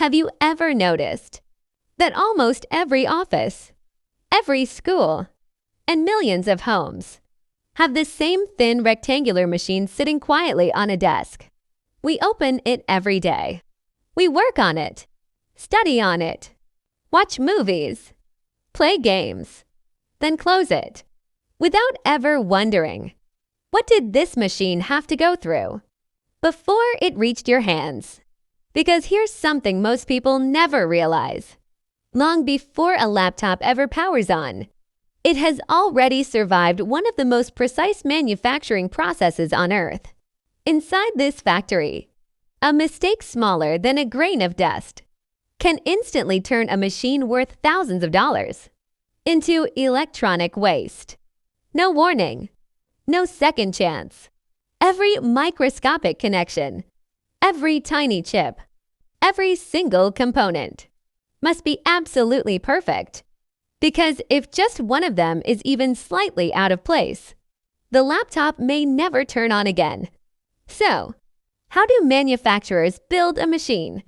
Have you ever noticed that almost every office, every school, and millions of homes have this same thin rectangular machine sitting quietly on a desk? We open it every day. We work on it, study on it, watch movies, play games, then close it, without ever wondering, what did this machine have to go through before it reached your hands? Because here's something most people never realize. Long before a laptop ever powers on, it has already survived one of the most precise manufacturing processes on Earth. Inside this factory, a mistake smaller than a grain of dust can instantly turn a machine worth thousands of dollars into electronic waste. No warning, no second chance. Every microscopic connection, every tiny chip, every single component must be absolutely perfect. Because if just one of them is even slightly out of place, the laptop may never turn on again. So, how do manufacturers build a machine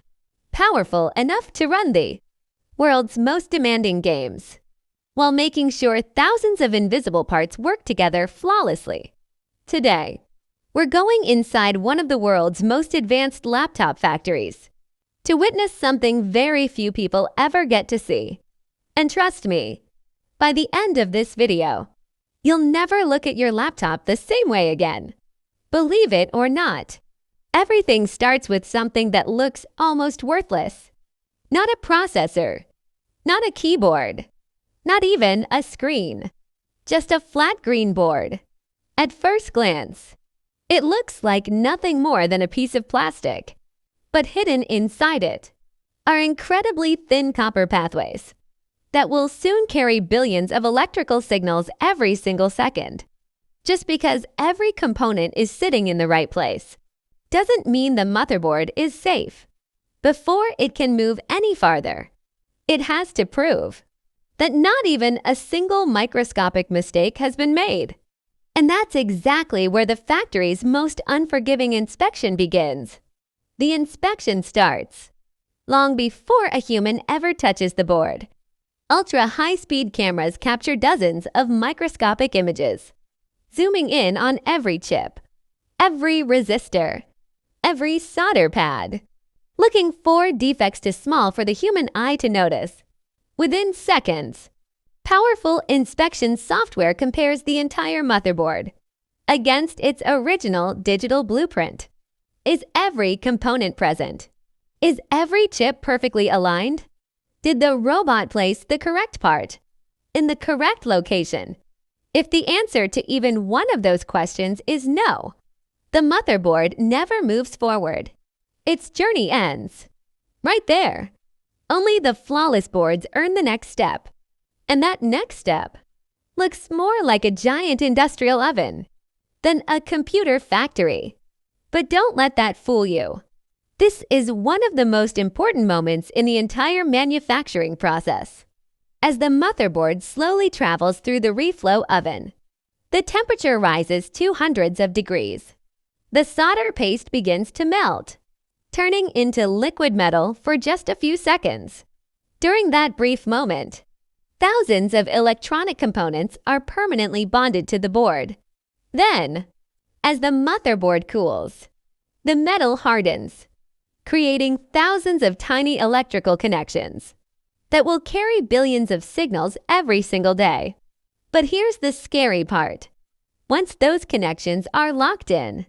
powerful enough to run the world's most demanding games, while making sure thousands of invisible parts work together flawlessly? Today, we're going inside one of the world's most advanced laptop factories to witness something very few people ever get to see. And trust me, by the end of this video, you'll never look at your laptop the same way again. Believe it or not, everything starts with something that looks almost worthless. Not a processor, not a keyboard, not even a screen, just a flat green board. At first glance, it looks like nothing more than a piece of plastic, but hidden inside it are incredibly thin copper pathways that will soon carry billions of electrical signals every single second. Just because every component is sitting in the right place doesn't mean the motherboard is safe. Before it can move any farther, it has to prove that not even a single microscopic mistake has been made. And that's exactly where the factory's most unforgiving inspection begins. The inspection starts long before a human ever touches the board. Ultra-high-speed cameras capture dozens of microscopic images, zooming in on every chip, every resistor, every solder pad, looking for defects too small for the human eye to notice. Within seconds, powerful inspection software compares the entire motherboard against its original digital blueprint. Is every component present? Is every chip perfectly aligned? Did the robot place the correct part in the correct location? If the answer to even one of those questions is no, the motherboard never moves forward. Its journey ends right there. Only the flawless boards earn the next step. And that next step looks more like a giant industrial oven than a computer factory. But don't let that fool you. This is one of the most important moments in the entire manufacturing process. As the motherboard slowly travels through the reflow oven, the temperature rises to hundreds of degrees. The solder paste begins to melt, turning into liquid metal for just a few seconds. During that brief moment, thousands of electronic components are permanently bonded to the board. Then, as the motherboard cools, the metal hardens, creating thousands of tiny electrical connections that will carry billions of signals every single day. But here's the scary part. Once those connections are locked in,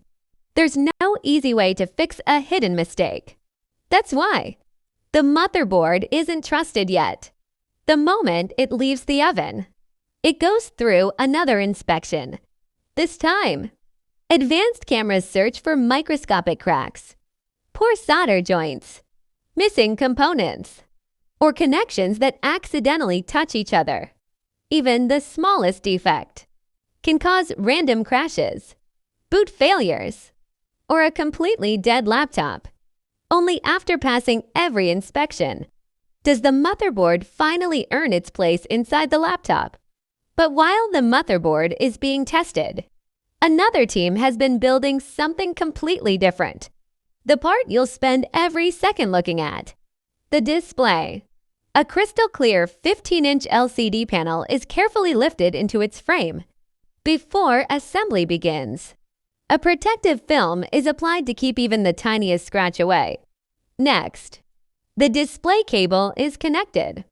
there's no easy way to fix a hidden mistake. That's why the motherboard isn't trusted yet. The moment it leaves the oven, it goes through another inspection. This time, advanced cameras search for microscopic cracks, poor solder joints, missing components, or connections that accidentally touch each other. Even the smallest defect can cause random crashes, boot failures, or a completely dead laptop. Only after passing every inspection does the motherboard finally earn its place inside the laptop. But while the motherboard is being tested, another team has been building something completely different. The part you'll spend every second looking at. The display. A crystal clear 15-inch LCD panel is carefully lifted into its frame before assembly begins. A protective film is applied to keep even the tiniest scratch away. Next, the display cable is connected.